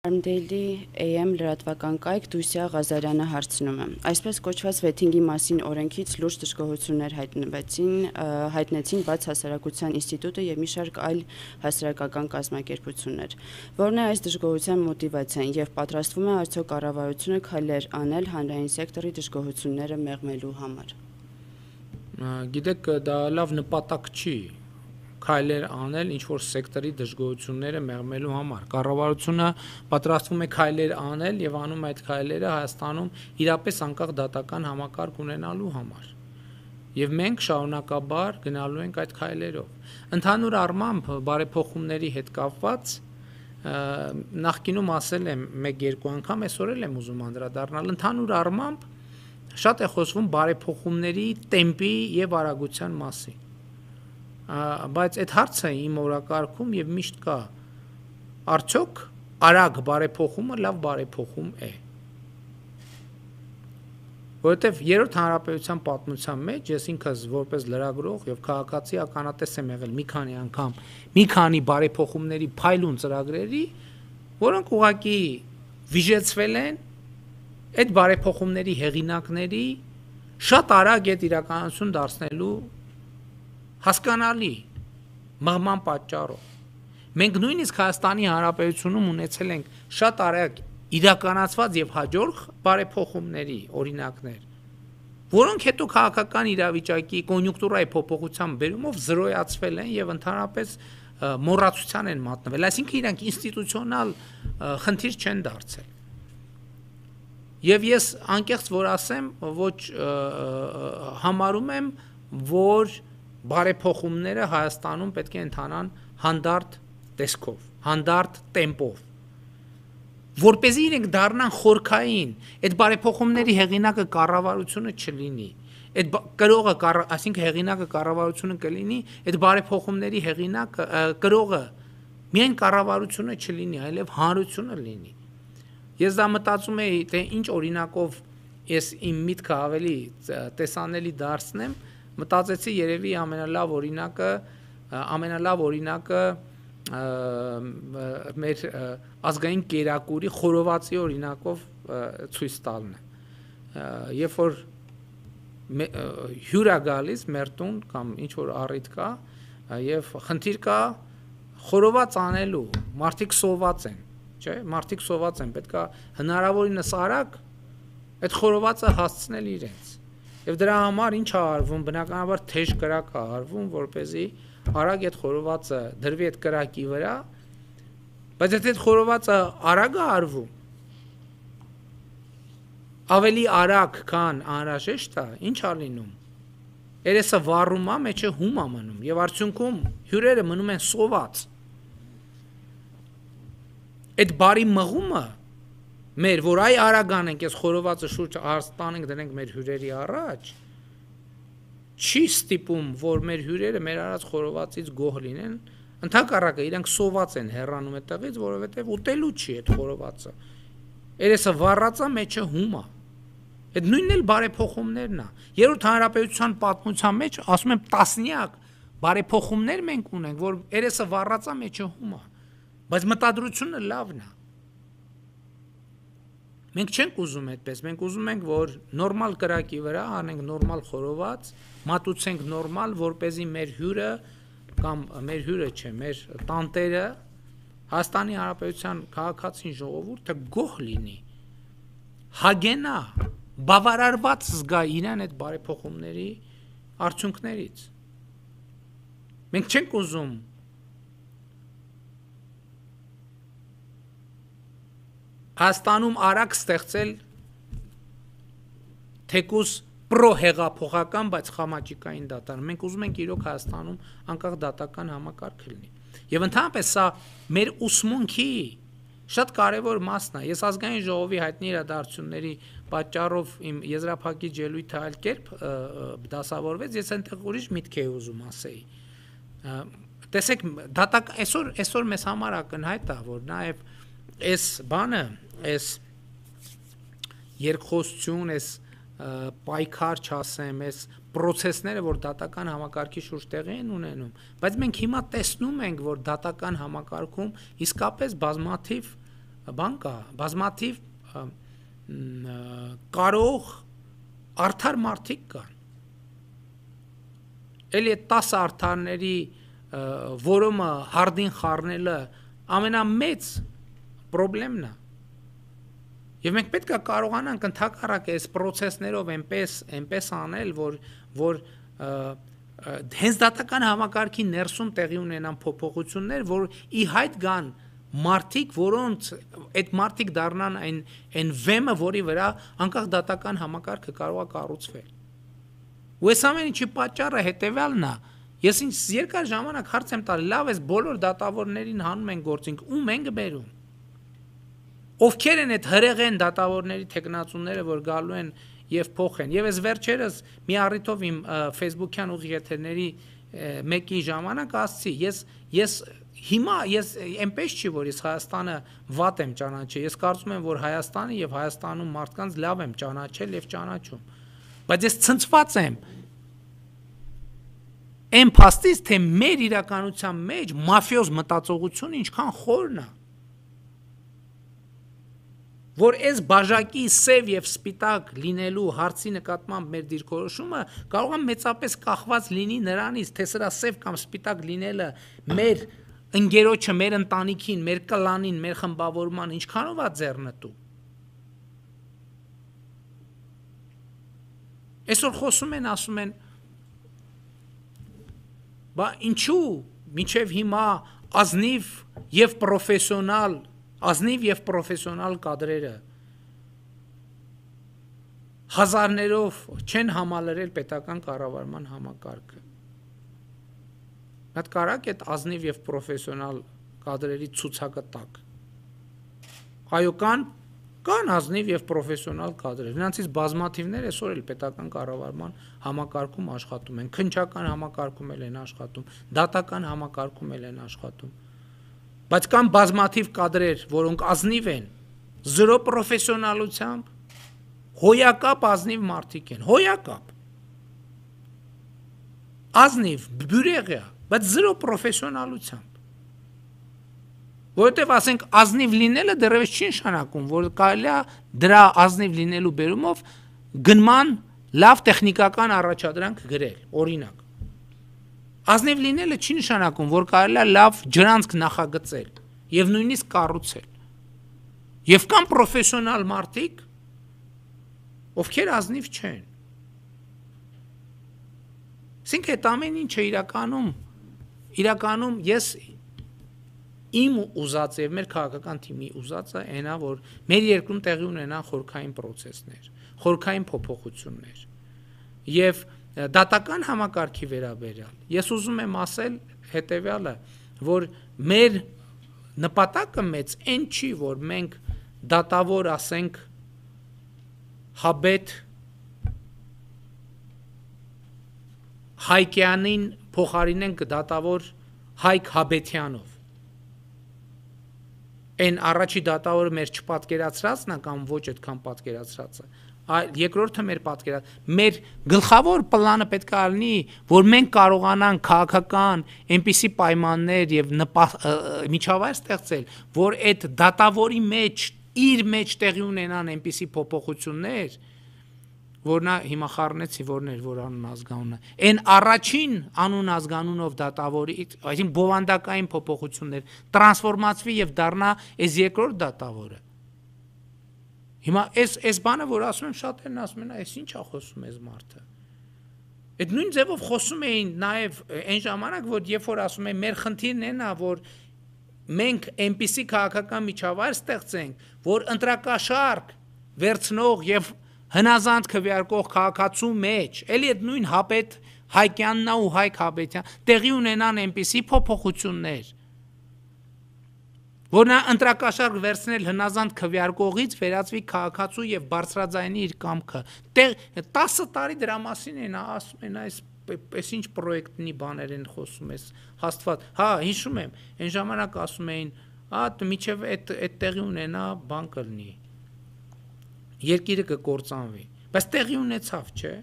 Armdale-ի AM լրատվական կայք Դուսյա Ղազարյանը հարցնում է. Այսպես կոչված վեթինգի մասին օրենքից լուրջ դժգոհություններ հայտնեցին բաց հասարակության ինստիտուտը եւ մի շարք այլ հասարակական կազմակերպություններ։ Որն է այս դժգոհության մոտիվացիան եւ պատրաստվում է արդյոք կառավարությունը քայլեր անել հանրային սեկտորի դժգոհությունները մեղմելու համար։ Գիտեք, դա լավ նպատակ չի քայլեր անել ինչ որ սեկտորի դժգոհությունները մեղմելու համար։ Կառավարությունը պատրաստվում է քայլեր անել եւ անում այդ քայլերը Հայաստանում իրապես անկախ դատական համակարգ ունենալու համար։ Եվ մենք շարունակաբար գնալու ենք այդ քայլերով։ Ընդհանուր առմամբ բարեփոխումների հետ կապված նախկինում ասել եմ 1-2 անգամ, այսօր էլ եմ ուզում անդրադառնալ։ Ընդհանուր առմամբ շատ է խոսվում բարեփոխումների տեմպի եւ արագության մասին։ Բայց այդ հարցը իմ օրակարգում եւ միշտ կա արդյոք արագ բարեփոխումը լավ բարեփոխում է որովհետեւ երրորդ հանրապետության պատմության մեջ ես ինքս որպես լրագրող եւ քաղաքացի ականատես եմ եղել մի քանի անգամ մի քանի բարեփոխումների փայլուն ծրագրերի որոնք ուղղակի վիժեցվել են այդ բարեփոխումների հեղինակների շատ արագ այդ իրականություն դարձնելու հասկանալի մղման պատճառով մենք նույնիսկ Հայաստանի Հանրապետությունում ունեցել ենք շատ արագ իրականացված եւ հաջող բարեփոխումների օրինակներ որոնք հետո քաղաքական իրավիճակի կոնյունկտուրայի փոփոխության բերումով զրոյացվել են եւ ընդհանրապես մոռացության են մատնվել այսինքն իրանք ինստիտուցիոնալ խնդիր չեն դարձել եւ ես անկեղծ որ ասեմ ոչ համարում եմ որ բարեփոխումները Հայաստանում պետք է ընթանան հանդարտ տեսքով, հանդարտ տեմպով։ Որպեսզի իրենք դառնան խորքային, այդ բարեփոխումների հեղինակը կառավարությունը չլինի։ Այդ կրողը, այսինքն հեղինակը կառավարությունը կլինի, այդ բարեփոխումների հեղինակը կրողը միայն կառավարությունը չլինի, այլև հանրությունը լինի։ Ես դա մտածում եի, թե ինչ օրինակով ես իմ միտքը ավելի տեսանելի դարձնեմ մտածեցի երևի ամենալավ օրինակը մեր ազգային կերակուրի խորովածի օրինակով ցույց տալն է երբ որ հյուր է գալիս մեր տուն կամ ինչ որ առիթ կա եւ խնդիր կա խորոված անելու մարդիկ սոված են չէ մարդիկ սոված են պետքա հնարավորինս արագ այդ խորովածը հասցնել իրենց Եվ դրա համար ինչ է արվում, բնականաբար թեժ կրակ է արվում, որպեսզի արագ այդ խորովածը դրվի այդ կրակի վրա, բայց այդ խորովածը արագ է արվում, ավելի արագ քան անհրաժեշտ է, ինչ է լինում, երեսը վառում է, մեջը հում է մնում, եւ արդյունքում հյուրերը մնում են սոված, այդ բարի մղումը Մեր որ այ արագ անենք այս խորովածը շուրջ արստանենք դնենք մեր հյուրերի առաջ չի ստիպում որ մեր հյուրերը մեր արած խորովածից գոհ լինեն ընդհակառակը իրենք սոված են հեռանում այդտեղից որովհետև ուտելու չի այդ խորովածը երեսը վառած է մեջը հում է այդ նույնն էլ բարեփոխումներն է երրորդ հանրապետության պատմության մեջ ասում եմ տասնյակ բարեփոխումներ մենք ունենք որ երեսը վառած է մեջը հում է բայց մտադրությունը լավն է Մենք չենք ուզում այդպես, մենք ուզում ենք, որ նորմալ կրակի վրա անենք նորմալ խորոված, մատուցենք նորմալ, որպեսզի մեր հյուրը կամ մեր հյուրը չէ, մեր տանտերը Հայաստանի Հանրապետության քաղաքացին ժողովուրդը գոհ լինի, հագենա, բավարարված զգա իրան այդ բարեփոխումների արդյունքներից։ Մենք չենք ուզում Հայաստանում արագ ստեղծել թեկուզ պրոհեղափոխական, բայց խամաճիկային դատարան։ Մենք ուզում ենք իրոք Հայաստանում անկախ դատական համակարգ լինի։ Եվ ընդհանրապես սա մեր ուսմունքի շատ կարևոր մասն է։ Ես ազգային ժողովի հայտնի իրադարձությունների պատճառով իմ եզրափակիչ ելույթը այլ կերպ դասավորվեց, ես այնտեղ ուրիշ միտք էի ուզում ասեի։ Տեսեք, այսօր մեզ համար ակնհայտ է, որ նաև Այս բանը, այս երկխոսություն, այս պայքար չասեմ, այս պրոցեսները, որ դատական համակարգի շուրջ տեղի են ունենում, բայց մենք հիմա տեսնում ենք, որ դատական համակարգում իսկապես բազմաթիվ բան կա, բազմաթիվ կարող արդար մարդիկ կան։ Էլի 10 արդարների որոմը հարդին խառնելը ամենամեծ խնդիրն է։ Եվ մենք պետք է կարողանանք ընդհակառակը այս process-ներով այնպես անել, որ հենց դատական համակարգի ներսում տեղի ունենան փոփոխություններ, որ ի հայտ գան մարդիկ, որոնց այդ մարդիկ դառնան այն վեմը, որի վրա անկախ դատական համակարգը կարող է կառուցվել։ Ու այս ամեն ինչի պատճառը հետևյալն է։ Ես ինձ երկար ժամանակ հարց եմ տալի, լավ էս բոլոր դատավորներին հանում են գործինք, ում են գբերում։ Ովքեր են այդ հրեղեն դատավորների տեխնացուները, որ գալու են եւ փոխեն։ Եվ այս վերջերս մի առիթով իմ Facebook-յան ուղիղ եթերների մեկի ժամանակ ասացի, ես հիմա այնպես չի, որ ես Հայաստանը վատ եմ ճանաչել։ Ես կարծում եմ, որ Հայաստանը եւ Հայաստանում մարդկանց լավ եմ ճանաչել եւ ճանաչում։ Բայց ես ցնցված եմ այն փաստից, թե մեր իրականության մեջ մաֆիոզ մտածողությունը ինչքան խորն է, որ այս բաժակի սև եւ սպիտակ լինելու հարցի նկատմամբ մեր դիրքորոշումը կարող է մեծապես կախված լինի նրանից, թե սրա սև կամ սպիտակ լինելը մեր ընկերոջը, մեր ընտանիքին, մեր կլանին, մեր խմբավորման ինչքանով է ձեռնտու։ Այսօր խոսում են, ասում են, բա ինչու մինչև հիմա ազնիվ եւ պրոֆեսիոնալ կադրերը հազարներով չեն համալրել պետական կառավարման համակարգը։ Այդ կարակ այդ ազնիվ եւ պրոֆեսիոնալ կադրերի ցուցակը տակ։ Այո, կան ազնիվ եւ պրոֆեսիոնալ կադրեր։ Նրանցից բազմաթիվներ այսօր էլ պետական կառավարման համակարգում աշխատում են, քննչական համակարգում են աշխատում, դատական համակարգում են աշխատում։ Բայց կան բազմաթիվ կադրեր, որոնք ազնիվ են, զրո պրոֆեսիոնալությամբ, հոյակապ ազնիվ մարդիկ են, հոյակապ։ Ազնիվ, բյուրեղյա, բայց զրո պրոֆեսիոնալությամբ։ Որովհետև ասենք ազնիվ լինելը դեռևս չի նշանակում, որ կարելի է դրա ազնիվ լինելու բերումով գնման լավ տեխնիկական առաջադրանք գրել, օրինակ։ Ազնիվ լինելը չի նշանակում, որ կարելի է լավ ջրանցք նախագծել եւ նույնիսկ կառուցել։ Եվ կան պրոֆեսիոնալ մարդիկ, ովքեր ազնիվ չեն։ Այսինքն այդ ամեն ինչը իրականում ես իմ ուզած եւ մեր քաղաքական թիմի ուզածը այնա, որ մեր երկրում տեղի ունենան խորքային process-ներ, խորքային փոփոխություններ։ Եվ դատական համակարգի վերաբերյալ ես ուզում եմ ասել հետեւյալը, որ մեր նպատակը մեծ այն չի, որ մենք դատավոր ասենք Հաբետ Հայկյանին փոխարինենք դատավոր Հայկ Հաբետյանով։ Այն առաջի դատավորը մեր չպատկերացրածն է կամ ոչ այդքան պատկերացրածը։ Երկրորդը մեր գլխավոր պլանը պետք է լինի, որ մենք կարողանանք քաղաքական այնպիսի պայմաններ եւ միջավայր ստեղծել, որ այդ դատավորի մեջ իր մեջ տեղի ունենան այնպիսի փոփոխություններ, որ նա հիմա խառնեցի որ անուն ազգանունը, այն առաջին անուն ազգանունով դատավորի, այսինքն բովանդակային փոփոխություններ տրանսֆորմացվի եւ դառնա այս երկրորդ դատավորը։ Հիմա այս բանը, որ ասում եմ, շատերն ասում են, այս ի՞նչ է խոսում այս մարդը։ Այդ նույն ձևով խոսում էին նաև այն ժամանակ, որ երբ որ ասում են, մեր խնդիրն այն է, որ մենք այնպիսի քաղաքական միջավայր ստեղծենք, որ ընտրակաշառք վերցնող եւ հնազանդ քվեարկող քաղաքացու մեջ, էլի այդ նույն Հապետ Հայկյանն ու Հայկ Հաբետյան տեղի ունենան այնպիսի փոփոխություններ, որ նա ընտրակաշառք վերցնել հնազանդ քվեարկողից վերածվի քաղաքացու եւ բարձրաձայնի իր կամքը։ 10 տարի դրա մասին են ասում են, այս ինչ պրոյեկտնի բաներ են խոսում ես հաստված։ Հա, հիշում եմ, այն ժամանակ ասում էին, միջև այդ տեղի ունենա բան կլինի։ Երկիրը կկործանվի, բայց տեղի ունեցավ, չէ՞։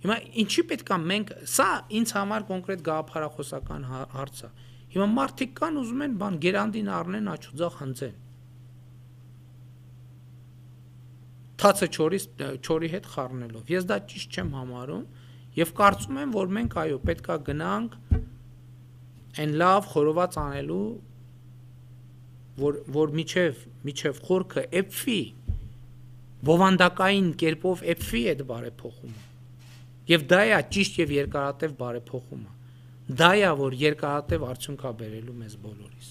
Հիմա ինչի պետք է մենք, սա ինձ համար կոնկրետ գաղափարախոսական հարց է։ Հիմա մարդիկ կան ուզում են բան գերանդին առնեն, աչուձախ հնձեն։ թացը չորի հետ խառնելով։ Ես դա ճիշտ չեմ համարում եւ կարծում եմ, որ մենք այո, պետքա գնանք այն լավ խորոված անելու, որ միջև խորքը էփվի, բովանդակային կերպով էփվի այդ բարեփոխումը։ Եվ դա է ճիշտ եւ երկարատև բարեփոխումը։ Դա է, որ երկարատև արդյունք է բերելու մեզ բոլորիս։